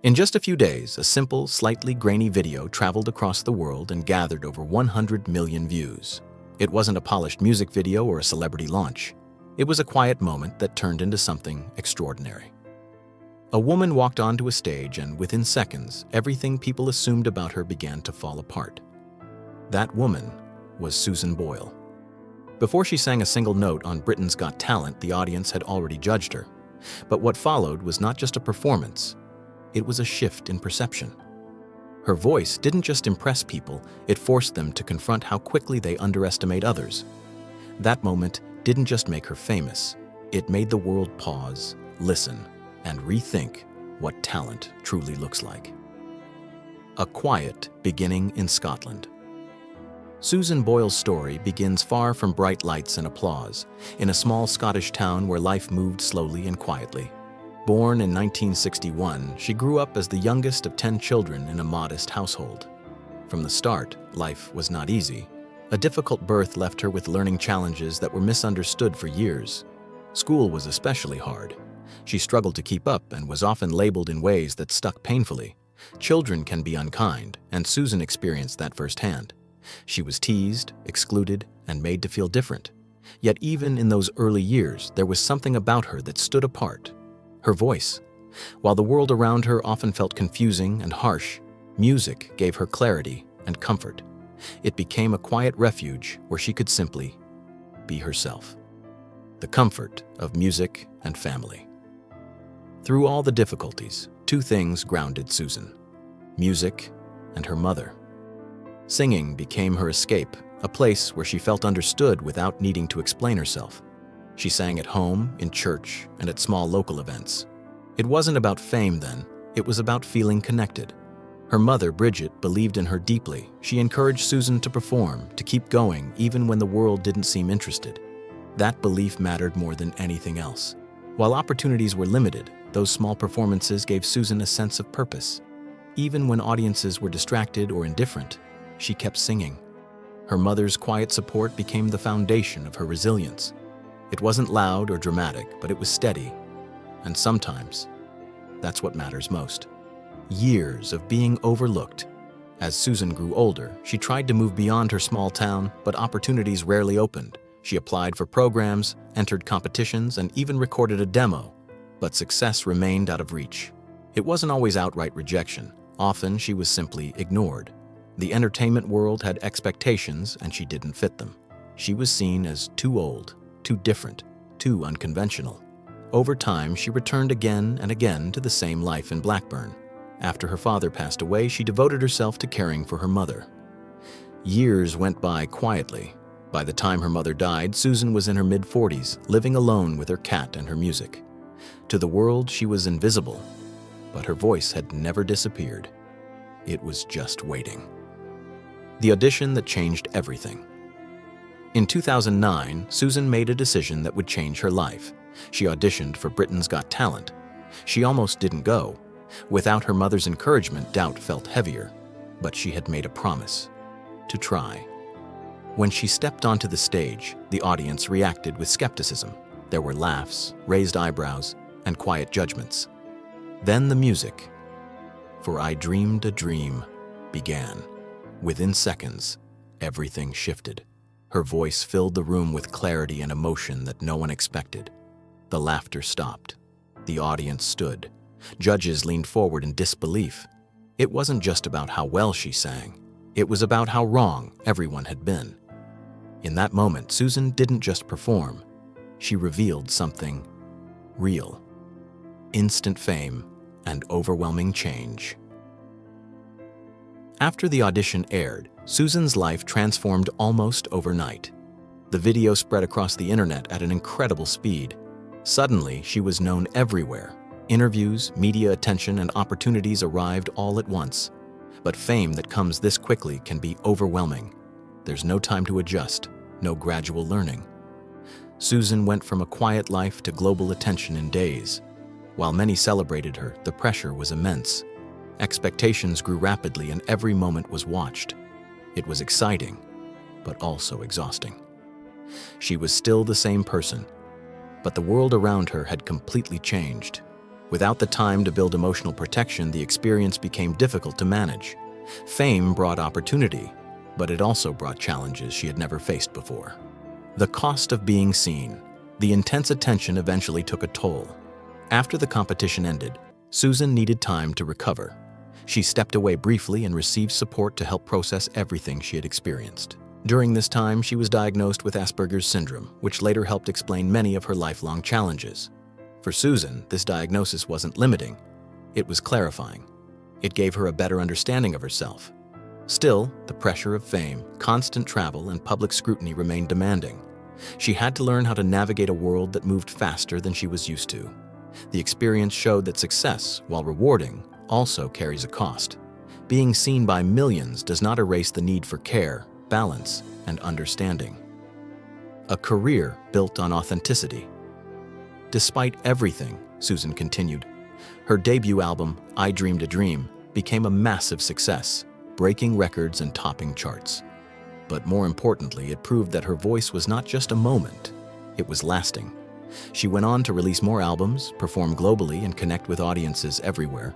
In just a few days, a simple, slightly grainy video traveled across the world and gathered over 100 million views. It wasn't a polished music video or a celebrity launch. It was a quiet moment that turned into something extraordinary. A woman walked onto a stage and within seconds, everything people assumed about her began to fall apart. That woman was Susan Boyle. Before she sang a single note on Britain's Got Talent, the audience had already judged her. But what followed was not just a performance, it was a shift in perception. Her voice didn't just impress people, it forced them to confront how quickly they underestimate others. That moment didn't just make her famous, it made the world pause, listen, and rethink what talent truly looks like. A quiet beginning in Scotland. Susan Boyle's story begins far from bright lights and applause, in a small Scottish town where life moved slowly and quietly. Born in 1961, she grew up as the youngest of 10 children in a modest household. From the start, life was not easy. A difficult birth left her with learning challenges that were misunderstood for years. School was especially hard. She struggled to keep up and was often labeled in ways that stuck painfully. Children can be unkind, and Susan experienced that firsthand. She was teased, excluded, and made to feel different. Yet even in those early years, there was something about her that stood apart. Her voice. While the world around her often felt confusing and harsh, music gave her clarity and comfort. It became a quiet refuge where she could simply be herself. The comfort of music and family. Through all the difficulties, two things grounded Susan: music and her mother. Singing became her escape, a place where she felt understood without needing to explain herself. She sang at home, in church, and at small local events. It wasn't about fame then, it was about feeling connected. Her mother, Bridget, believed in her deeply. She encouraged Susan to perform, to keep going, even when the world didn't seem interested. That belief mattered more than anything else. While opportunities were limited, those small performances gave Susan a sense of purpose. Even when audiences were distracted or indifferent, she kept singing. Her mother's quiet support became the foundation of her resilience. It wasn't loud or dramatic, but it was steady. And sometimes, that's what matters most. Years of being overlooked. As Susan grew older, she tried to move beyond her small town, but opportunities rarely opened. She applied for programs, entered competitions, and even recorded a demo, but success remained out of reach. It wasn't always outright rejection. Often she was simply ignored. The entertainment world had expectations, and she didn't fit them. She was seen as too old, too different, too unconventional. Over time, she returned again and again to the same life in Blackburn. After her father passed away, she devoted herself to caring for her mother. Years went by quietly. By the time her mother died, Susan was in her mid-40s, living alone with her cat and her music. To the world, she was invisible, but her voice had never disappeared. It was just waiting. The audition that changed everything. In 2009, Susan made a decision that would change her life. She auditioned for Britain's Got Talent. She almost didn't go. Without her mother's encouragement, doubt felt heavier. But she had made a promise: to try. When she stepped onto the stage, the audience reacted with skepticism. There were laughs, raised eyebrows, and quiet judgments. Then the music, "For I Dreamed a Dream," began. Within seconds, everything shifted. Her voice filled the room with clarity and emotion that no one expected. The laughter stopped. The audience stood. Judges leaned forward in disbelief. It wasn't just about how well she sang. It was about how wrong everyone had been. In that moment, Susan didn't just perform. She revealed something real. Instant fame and overwhelming change. After the audition aired, Susan's life transformed almost overnight. The video spread across the internet at an incredible speed. Suddenly, she was known everywhere. Interviews, media attention, and opportunities arrived all at once. But fame that comes this quickly can be overwhelming. There's no time to adjust, no gradual learning. Susan went from a quiet life to global attention in days. While many celebrated her, the pressure was immense. Expectations grew rapidly and every moment was watched. It was exciting, but also exhausting. She was still the same person, but the world around her had completely changed. Without the time to build emotional protection, the experience became difficult to manage. Fame brought opportunity, but it also brought challenges she had never faced before. The cost of being seen. The intense attention eventually took a toll. After the competition ended, Susan needed time to recover. She stepped away briefly and received support to help process everything she had experienced. During this time, she was diagnosed with Asperger's syndrome, which later helped explain many of her lifelong challenges. For Susan, this diagnosis wasn't limiting. It was clarifying. It gave her a better understanding of herself. Still, the pressure of fame, constant travel, and public scrutiny remained demanding. She had to learn how to navigate a world that moved faster than she was used to. The experience showed that success, while rewarding, also carries a cost. Being seen by millions does not erase the need for care, balance, and understanding. A career built on authenticity. Despite everything, Susan continued, her debut album, I Dreamed a Dream, became a massive success, breaking records and topping charts. But more importantly, it proved that her voice was not just a moment, it was lasting. She went on to release more albums, perform globally, and connect with audiences everywhere.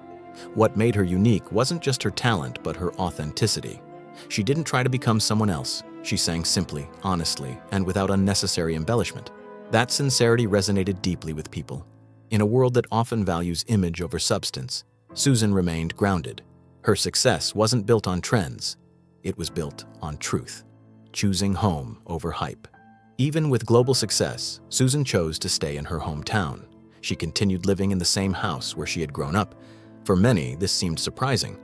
What made her unique wasn't just her talent, but her authenticity. She didn't try to become someone else. She sang simply, honestly, and without unnecessary embellishment. That sincerity resonated deeply with people. In a world that often values image over substance, Susan remained grounded. Her success wasn't built on trends. It was built on truth, choosing home over hype. Even with global success, Susan chose to stay in her hometown. She continued living in the same house where she had grown up. For many, this seemed surprising,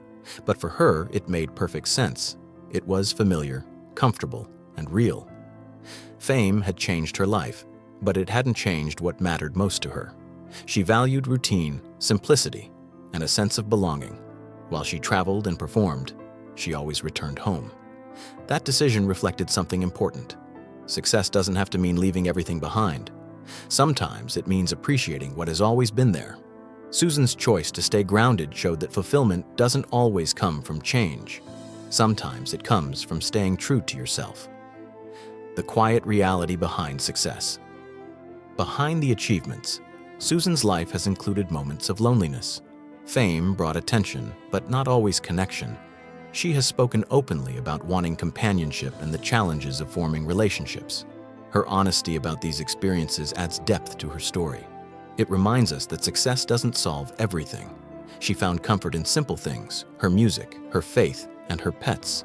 but for her, it made perfect sense. It was familiar, comfortable, and real. Fame had changed her life, but it hadn't changed what mattered most to her. She valued routine, simplicity, and a sense of belonging. While she traveled and performed, she always returned home. That decision reflected something important. Success doesn't have to mean leaving everything behind. Sometimes it means appreciating what has always been there. Susan's choice to stay grounded showed that fulfillment doesn't always come from change. Sometimes it comes from staying true to yourself. The quiet reality behind success. Behind the achievements, Susan's life has included moments of loneliness. Fame brought attention, but not always connection. She has spoken openly about wanting companionship and the challenges of forming relationships. Her honesty about these experiences adds depth to her story. It reminds us that success doesn't solve everything. She found comfort in simple things, her music, her faith, and her pets.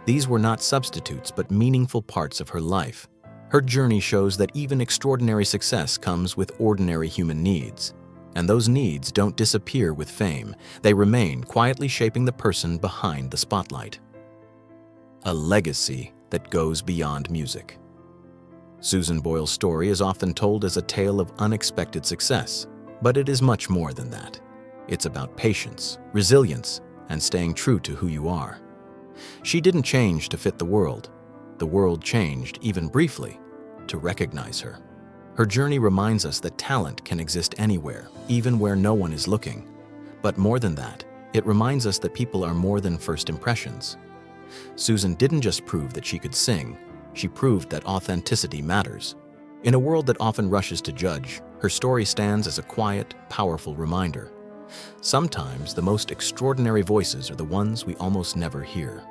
These were not substitutes, but meaningful parts of her life. Her journey shows that even extraordinary success comes with ordinary human needs. And those needs don't disappear with fame. They remain, quietly shaping the person behind the spotlight. A legacy that goes beyond music. Susan Boyle's story is often told as a tale of unexpected success, but it is much more than that. It's about patience, resilience, and staying true to who you are. She didn't change to fit the world. The world changed, even briefly, to recognize her. Her journey reminds us that talent can exist anywhere, even where no one is looking. But more than that, it reminds us that people are more than first impressions. Susan didn't just prove that she could sing, she proved that authenticity matters. In a world that often rushes to judge, her story stands as a quiet, powerful reminder. Sometimes the most extraordinary voices are the ones we almost never hear.